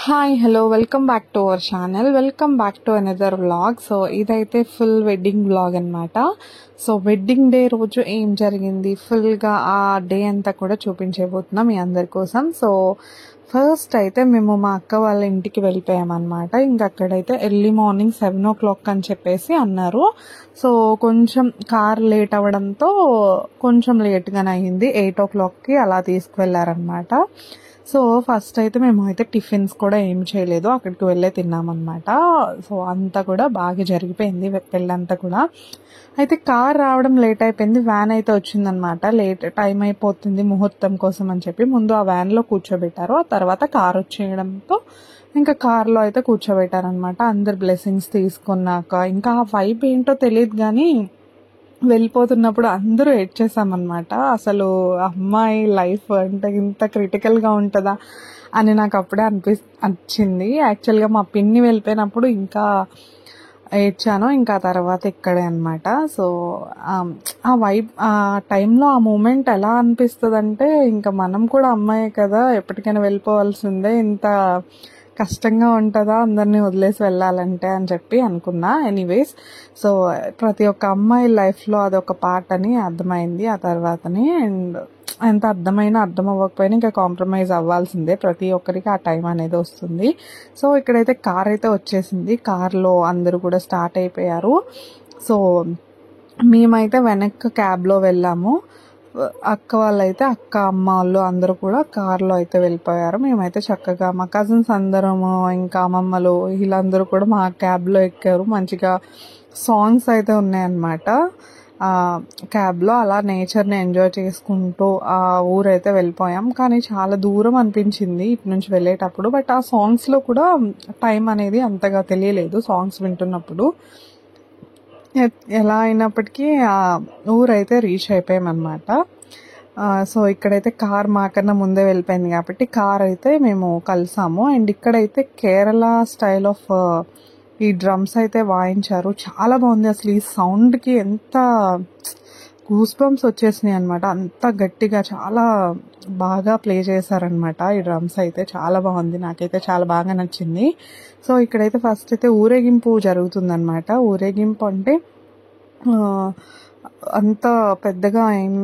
Hi hello welcome back to our channel. Welcome back to another vlog. So ఇదైతే full wedding vlog అనమాట. So wedding day రోజు ఏం జరిగింది ఫుల్గా ఆ డే అంతా కూడా చూపించబోతున్నాం మీ అందరి కోసం. సో ఫస్ట్ అయితే మేము మా అక్క వాళ్ళ ఇంటికి వెళ్ళిపోయామన్నమాట. ఇంకా అక్కడైతే ఎర్లీ మార్నింగ్ 7 o'clock అని చెప్పేసి అన్నారు. సో కొంచెం కార్ లేట్ అవ్వడంతో కొంచెం లేట్గానే అయ్యింది. 8 o'clockకి అలా తీసుకువెళ్ళారనమాట. సో ఫస్ట్ అయితే మేము అయితే టిఫిన్స్ కూడా ఏం చేయలేదు, అక్కడికి వెళ్ళే తిన్నామన్నమాట. సో అంతా కూడా బాగా జరిగిపోయింది పెళ్ళంతా కూడా. అయితే కార్ రావడం లేట్ అయిపోయింది, వ్యాన్ అయితే వచ్చిందనమాట. లేట్ టైం అయిపోతుంది ముహూర్తం కోసం అని చెప్పి ముందు ఆ వ్యాన్లో కూర్చోబెట్టారు. ఆ తర్వాత కార్ వచ్చేయడంతో ఇంకా కార్లో అయితే కూర్చోబెట్టారనమాట. అందరు బ్లెస్సింగ్స్ తీసుకున్నాక ఇంకా ఆ వైబ్ ఏంటో తెలియదు కానీ వెళ్ళిపోతున్నప్పుడు అందరూ ఏడ్చేసామన్నమాట. అసలు అమ్మాయి లైఫ్ అంటే ఇంత క్రిటికల్గా ఉంటుందా అని నాకు అప్పుడే వచ్చింది. యాక్చువల్గా మా పిన్ని వెళ్ళిపోయినప్పుడు ఇంకా ఏడ్చాను, ఇంకా తర్వాత ఇక్కడే అనమాట. సో ఆ వైబ్ ఆ టైంలో ఆ మూమెంట్ ఎలా అనిపిస్తుంది అంటే ఇంకా మనం కూడా అమ్మాయే కదా, ఎప్పటికైనా వెళ్ళిపోవాల్సిందే, ఇంత కష్టంగా ఉంటుందా అందరినీ వదిలేసి వెళ్ళాలంటే అని చెప్పి అనుకున్నా. ఎనీవేస్ సో ప్రతి ఒక్క అమ్మాయి లైఫ్లో అదొక పార్ట్ అని అర్థమైంది ఆ తర్వాతనే. అండ్ ఎంత అర్థమైనా అర్థం అవ్వకపోయినా ఇంకా కాంప్రమైజ్ అవ్వాల్సిందే, ప్రతి ఒక్కరికి ఆ టైం అనేది వస్తుంది. సో ఇక్కడైతే కార్ అయితే వచ్చేసింది, కార్లో అందరూ కూడా స్టార్ట్ అయిపోయారు. సో మేమైతే వెనక్కి క్యాబ్లో వెళ్ళాము. అక్క వాళ్ళైతే అక్క అమ్మ వాళ్ళు అందరూ కూడా కార్లో అయితే వెళ్ళిపోయారు. మేమైతే చక్కగా మా కజిన్స్ అందరము ఇంకా అమ్మమ్మలు వీళ్ళందరూ కూడా మా క్యాబ్లో ఎక్కారు. మంచిగా సాంగ్స్ అయితే ఉన్నాయన్నమాట క్యాబ్లో. అలా నేచర్ని ఎంజాయ్ చేసుకుంటూ ఆ ఊరైతే వెళ్ళిపోయాం. కానీ చాలా దూరం అనిపించింది ఇటు నుంచి వెళ్ళేటప్పుడు. బట్ ఆ సాంగ్స్లో కూడా టైం అనేది అంతగా తెలియలేదు సాంగ్స్ వింటున్నప్పుడు. ఎలా అయినప్పటికీ ఆ ఊరైతే రీచ్ అయిపోయామన్నమాట. సో ఇక్కడైతే కార్ మాకన్నా ముందే వెళ్ళిపోయింది కాబట్టి కార్ అయితే మేము కలిసాము. అండ్ ఇక్కడైతే కేరళ స్టైల్ ఆఫ్ ఈ డ్రమ్స్ అయితే వాయించారు, చాలా బాగుంది. అసలు ఈ సౌండ్కి ఎంత గూస్ బంప్స్ వచ్చేసినాయి అనమాట, అంత గట్టిగా చాలా బాగా ప్లే చేశారనమాట. ఈ డ్రమ్స్ అయితే చాలా బాగుంది, నాకైతే చాలా బాగా నచ్చింది. సో ఇక్కడైతే ఫస్ట్ అయితే ఊరేగింపు జరుగుతుందన్నమాట. ఊరేగింపు అంటే అంత పెద్దగా ఏం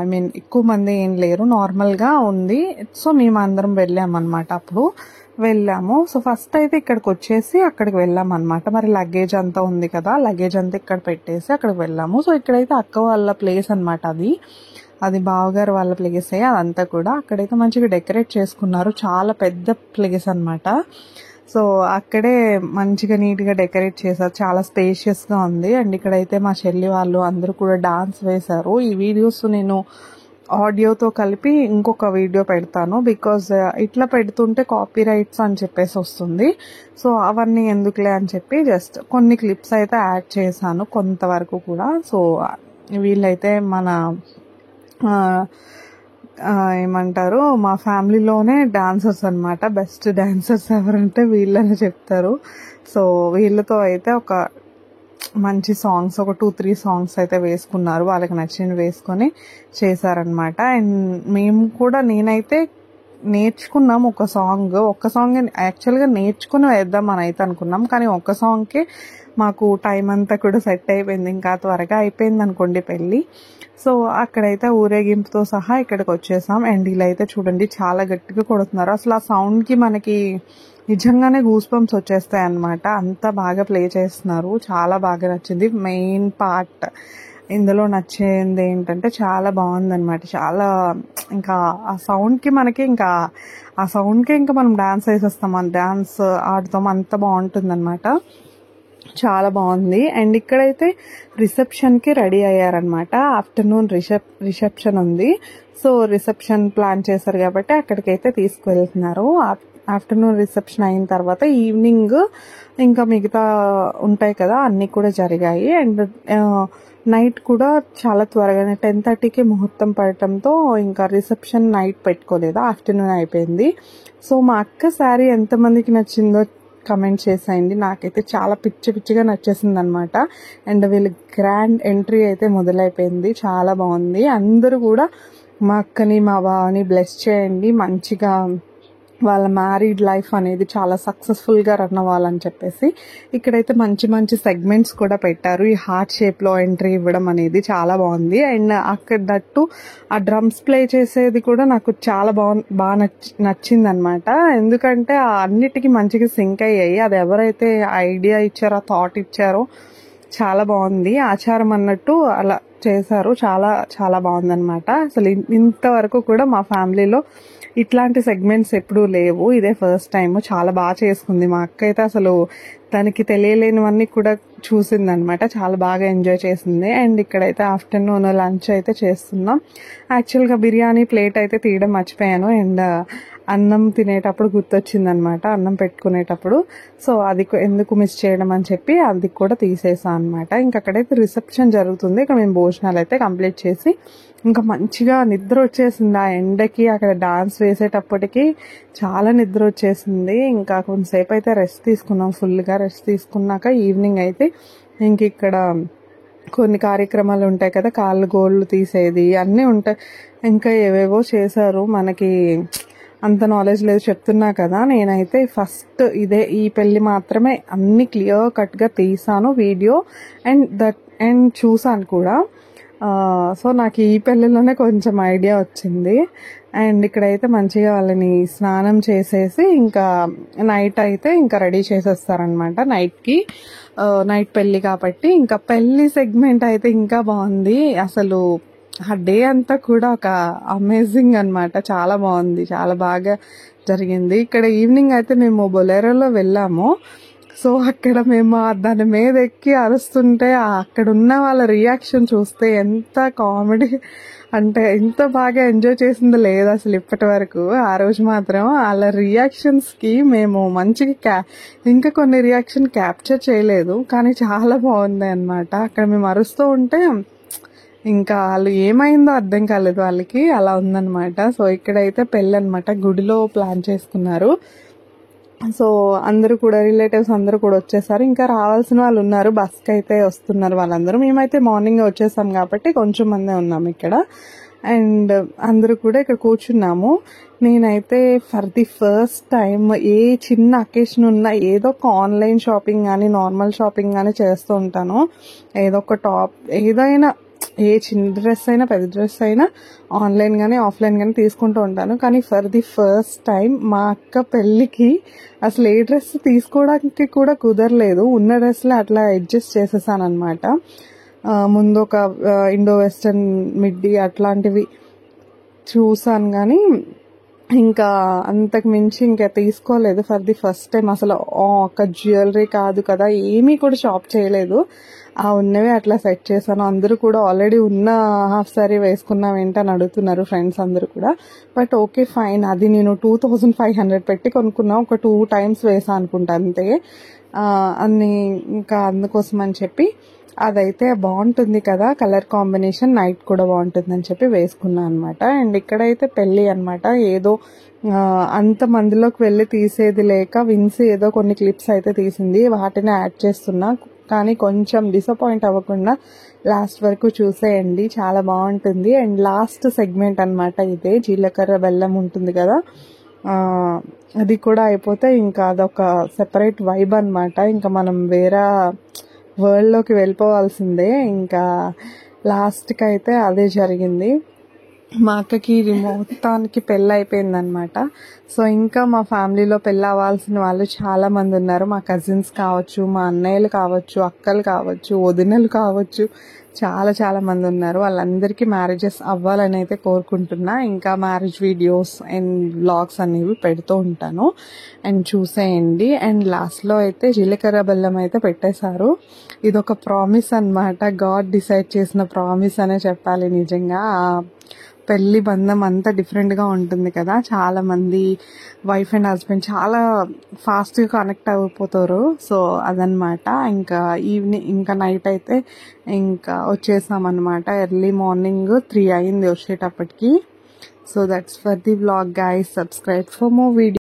ఐ మీన్ ఎక్కువ మంది ఏం లేరు, నార్మల్గా ఉంది. సో మేము అందరం వెళ్ళామన్నమాట. అప్పుడు వెళ్ళాము. సో ఫస్ట్ అయితే ఇక్కడికి వచ్చేసి అక్కడికి వెళ్ళామన్నమాట. మరి లగేజ్ అంతా ఉంది కదా, లగేజ్ అంతా ఇక్కడ పెట్టేసి అక్కడికి వెళ్ళాము. సో ఇక్కడైతే అక్క వాళ్ళ ప్లేస్ అనమాట, అది బావగారు వాళ్ళ ప్లేసే అదంతా కూడా. అక్కడైతే మంచిగా డెకరేట్ చేసుకున్నారు, చాలా పెద్ద ప్లేస్ అనమాట. సో అక్కడే మంచిగా నీట్గా డెకరేట్ చేశారు, చాలా స్పేషియస్గా ఉంది. అండ్ ఇక్కడైతే మా చెల్లి వాళ్ళు అందరూ కూడా డాన్స్ వేశారు. ఈ వీడియోస్ నేను ఆడియోతో కలిపి ఇంకొక వీడియో పెడతాను, బికాజ్ ఇట్లా పెడుతుంటే కాపీ రైట్స్ అని చెప్పేసి వస్తుంది. సో అవన్నీ ఎందుకులే అని చెప్పి జస్ట్ కొన్ని క్లిప్స్ అయితే యాడ్ చేశాను కొంతవరకు కూడా. సో వీళ్ళైతే మన ఏమంటారు మా ఫ్యామిలీలోనే డాన్సర్స్ అనమాట. బెస్ట్ డాన్సర్స్ ఎవరంటే వీళ్ళని చెప్తారు. సో వీళ్ళతో అయితే ఒక మంచి సాంగ్స్ ఒక 2-3 సాంగ్స్ అయితే వేసుకున్నారు, వాళ్ళకి నచ్చినవి వేసుకొని చేశారనమాట. అండ్ మేము కూడా నేనైతే నేర్చుకున్నాం ఒక సాంగ్ యాక్చువల్గా నేర్చుకుని వేద్దామని అయితే అనుకున్నాం. కానీ ఒక సాంగ్కి మాకు టైం అంతా కూడా సెట్ అయిపోయింది, ఇంకా త్వరగా అయిపోయింది అనుకోండి పెళ్ళి. సో అక్కడైతే ఊరేగింపుతో సహా ఇక్కడికి వచ్చేసాం. అండ్ ఇలా అయితే చూడండి చాలా గట్టిగా కొడుతున్నారు. అసలు ఆ సౌండ్కి మనకి నిజంగానే గూస్ బంప్స్ వచ్చేస్తాయి అన్నమాట, అంత బాగా ప్లే చేస్తున్నారు. చాలా బాగా నచ్చింది. మెయిన్ పార్ట్ ఇందులో నచ్చేది ఏంటంటే చాలా బాగుందన్నమాట. చాలా ఇంకా ఆ సౌండ్కి మనకి ఇంకా ఆ సౌండ్కి ఇంకా మనం డాన్స్ వేసేస్తాం, డాన్స్ ఆడుతాం, అంత బాగుంటుందన్నమాట. చాలా బాగుంది. అండ్ ఇక్కడైతే రిసెప్షన్కి రెడీ అయ్యారనమాట. ఆఫ్టర్నూన్ రిసెప్షన్ ఉంది. సో రిసెప్షన్ ప్లాన్ చేశారు కాబట్టి అక్కడికైతే తీసుకువెళ్తున్నారు. ఆఫ్టర్నూన్ రిసెప్షన్ అయిన తర్వాత ఈవినింగ్ ఇంకా మిగతా ఉంటాయి కదా అన్నీ కూడా జరిగాయి. అండ్ నైట్ కూడా చాలా త్వరగానే 10:30కి ముహూర్తం పడటంతో ఇంకా రిసెప్షన్ నైట్ పెట్టుకోలేదు, ఆఫ్టర్నూన్ అయిపోయింది. సో మా అక్క శారీ ఎంతమందికి నచ్చిందో కమెంట్ చేసేయండి. నాకైతే చాలా పిచ్చిగా నచ్చేసింది అనమాట. అండ్ వీళ్ళ గ్రాండ్ ఎంట్రీ అయితే మొదలైపోయింది, చాలా బాగుంది. అందరూ కూడా మా అక్కని మా బావని బ్లెస్ చేయండి, మంచిగా వాళ్ళ మ్యారీడ్ లైఫ్ అనేది చాలా సక్సెస్ఫుల్గా రన్ అవ్వాలని చెప్పేసి ఇక్కడైతే మంచి మంచి సెగ్మెంట్స్ కూడా పెట్టారు. ఈ హార్ట్ షేప్లో ఎంట్రీ ఇవ్వడం అనేది చాలా బాగుంది. అండ్ అక్కడ దట్టు ఆ డ్రమ్స్ ప్లే చేసేది కూడా నాకు చాలా బాగా నచ్చింది అనమాట. ఎందుకంటే అన్నిటికీ మంచిగా సింక్ అయ్యాయి. అది ఎవరైతే ఐడియా ఇచ్చారో, ఆ థాట్ ఇచ్చారో చాలా బాగుంది. ఆచారం అన్నట్టు అలా చేశారు. చాలా చాలా బాగుందన్నమాట. అసలు ఇంతవరకు కూడా మా ఫ్యామిలీలో ఇట్లాంటి సెగ్మెంట్స్ ఎప్పుడూ లేవు. ఇదే ఫస్ట్ టైం. చాలా బాగా చేసుకుంది మా అక్క అయితే. అసలు తనకి తెలియలేనివన్నీ కూడా చూసిందనమాట. చాలా బాగా ఎంజాయ్ చేసింది. అండ్ ఇక్కడైతే ఆఫ్టర్నూన్ లంచ్ అయితే చేస్తున్నాం. యాక్చువల్గా బిర్యానీ ప్లేట్ అయితే తీయడం మర్చిపోయాను. అండ్ అన్నం తినేటప్పుడు గుర్తొచ్చిందనమాట, అన్నం పెట్టుకునేటప్పుడు. సో అది ఎందుకు మిస్ చేయడం అని చెప్పి అది కూడా తీసేసాను అనమాట. ఇంక అక్కడైతే రిసెప్షన్ జరుగుతుంది. ఇక్కడ మేము భోజనాలు అయితే కంప్లీట్ చేసి ఇంకా మంచిగా నిద్ర వచ్చేసింది. ఆ ఎండకి అక్కడ డాన్స్ వేసేటప్పటికి చాలా నిద్ర వచ్చేసింది. ఇంకా కొంతసేపు అయితే రెస్ట్ తీసుకున్నాం. ఫుల్గా రెస్ట్ తీసుకున్నాక ఈవినింగ్ అయితే ఇంక ఇక్కడ కొన్ని కార్యక్రమాలు ఉంటాయి కదా, కాళ్ళు గోళ్ళు తీసేది అన్నీ ఉంటాయి. ఇంకా ఏవేవో చేశారు. మనకి అంత నాలెడ్జ్ లేదు, చెప్తున్నా కదా. నేనైతే ఫస్ట్ ఈ పెళ్ళి మాత్రమే అన్ని క్లియర్ కట్గా తీసాను వీడియో అండ్ చూసాను కూడా. సో నాకు ఈ పెళ్ళిలోనే కొంచెం ఐడియా వచ్చింది. అండ్ ఇక్కడైతే మంచిగా వాళ్ళని స్నానం చేసేసి ఇంకా నైట్ అయితే ఇంకా రెడీ చేసేస్తారనమాట. నైట్ పెళ్ళి కాబట్టి ఇంకా పెళ్ళి సెగ్మెంట్ అయితే ఇంకా బాగుంది. అసలు ఆ డే అంతా కూడా ఒక అమేజింగ్ అనమాట. చాలా బాగుంది, చాలా బాగా జరిగింది. ఇక్కడ ఈవినింగ్ అయితే మేము బొలెరోలో వెళ్ళాము. సో అక్కడ మేము దాని మీద ఎక్కి అరుస్తుంటే అక్కడ ఉన్న వాళ్ళ రియాక్షన్ చూస్తే ఎంత కామెడీ అంటే ఎంత బాగా ఎంజాయ్ చేసిందో లేదు అసలు ఇప్పటి వరకు. ఆ రోజు మాత్రం వాళ్ళ రియాక్షన్స్కి మేము మంచిగా ఇంకా కొన్ని రియాక్షన్ క్యాప్చర్ చేయలేదు, కానీ చాలా బాగుంది అనమాట. అక్కడ మేము అరుస్తూ ఉంటే ఇంకా వాళ్ళు ఏమైందో అర్థం కాలేదు వాళ్ళకి, అలా ఉందన్నమాట. సో ఇక్కడైతే పెళ్ళి అనమాట, గుడిలో ప్లాన్ చేసుకున్నారు. సో అందరూ కూడా రిలేటివ్స్ అందరూ కూడా వచ్చేసారు. ఇంకా రావాల్సిన వాళ్ళు ఉన్నారు, బస్కి అయితే వస్తున్నారు వాళ్ళందరూ. మేమైతే మార్నింగ్ వచ్చేసాం కాబట్టి కొంచెం మందే ఉన్నాము ఇక్కడ. అండ్ అందరూ కూడా ఇక్కడ కూర్చున్నాము. నేనైతే ఫర్ ది ఫస్ట్ టైం ఏ చిన్న అకేషన్ ఉన్నా ఏదో ఒక ఆన్లైన్ షాపింగ్ కానీ నార్మల్ షాపింగ్ కానీ చేస్తూ ఉంటాను. ఏదో ఒక టాప్ ఏదైనా, ఏ చిన్న డ్రెస్ అయినా పెద్ద డ్రెస్ అయినా ఆన్లైన్ కానీ ఆఫ్లైన్ కానీ తీసుకుంటూ ఉంటాను. కానీ ఫర్ ది ఫస్ట్ టైం మా అక్క పెళ్ళికి అసలు ఏ డ్రెస్ తీసుకోవడానికి కూడా కుదరలేదు. ఉన్న డ్రెస్లే అట్లా అడ్జస్ట్ చేసేసాను అనమాట. ముందు ఒక ఇండో వెస్టర్న్ మిడ్డీ అట్లాంటివి చూసాను, కానీ ఇంకా అంతకు మించి ఇంకా తీసుకోలేదు ఫర్ ది ఫస్ట్ టైం. అసలు ఒక జ్యువెలరీ కాదు కదా, ఏమీ కూడా షాప్ చేయలేదు. ఆ ఉన్నవే అట్లా సెట్ చేశాను. అందరూ కూడా ఆల్రెడీ ఉన్న హాఫ్ సారీ వేసుకున్నాం ఏంటని అడుగుతున్నారు ఫ్రెండ్స్ అందరూ కూడా. But okay fine. అది నేను 2500 పెట్టి కొనుక్కున్నా, ఒక 2 times వేసా అనుకుంటా అంతే. అన్ని ఇంకా అందుకోసం అని చెప్పి అదైతే బాగుంటుంది కదా కలర్ కాంబినేషన్, నైట్ కూడా బాగుంటుంది అని చెప్పి వేసుకున్నా అనమాట. అండ్ ఇక్కడైతే పెళ్ళి అనమాట. ఏదో అంత మందిలోకి వెళ్ళి తీసేది లేక విన్సీ ఏదో కొన్ని క్లిప్స్ అయితే తీసింది, వాటిని యాడ్ చేస్తున్నా. కానీ కొంచెం డిసప్పాయింట్ అవ్వకుండా లాస్ట్ వరకు చూసేయండి, చాలా బాగుంటుంది. అండ్ లాస్ట్ సెగ్మెంట్ అనమాట ఇదే. జీలకర్ర బెల్లం ఉంటుంది కదా, అది కూడా అయిపోతే ఇంకా అదొక సెపరేట్ వైబ్ అనమాట. ఇంకా మనం వేరే వరల్డ్లోకి వెళ్ళిపోవాల్సిందే. ఇంకా లాస్ట్కి అయితే అదే జరిగింది. మా అక్కకి మొత్తానికి పెళ్ళి అయిపోయింది అనమాట. సో ఇంకా మా ఫ్యామిలీలో పెళ్ళి అవ్వాల్సిన వాళ్ళు చాలా మంది ఉన్నారు. మా కజిన్స్ కావచ్చు, మా అన్నయ్యలు కావచ్చు, అక్కలు కావచ్చు, వదినలు కావచ్చు, చాలా చాలా మంది ఉన్నారు. వాళ్ళందరికీ మ్యారేజెస్ అవ్వాలని అయితే కోరుకుంటున్నా. ఇంకా మ్యారేజ్ వీడియోస్ అండ్ వ్లాగ్స్ అనేవి పెడుతూ ఉంటాను, అండ్ చూసేయండి. అండ్ లాస్ట్లో అయితే జీలకర్ర బెల్లం అయితే పెట్టేశారు. ఇదొక ప్రామిస్ అనమాట, గాడ్ డిసైడ్ చేసిన ప్రామిస్ అనే చెప్పాలి. నిజంగా పెళ్లి బంధం అంతా డిఫరెంట్గా ఉంటుంది కదా. చాలా మంది వైఫ్ అండ్ హస్బెండ్ చాలా ఫాస్ట్గా కనెక్ట్ అయిపోతారు. సో అదనమాట. ఇంకా ఈవినింగ్ ఇంకా నైట్ అయితే ఇంకా వచ్చేసామన్నమాట. ఎర్లీ మార్నింగ్ 3 అయింది వచ్చేటప్పటికి. So that's for the vlog guys. Subscribe for more video.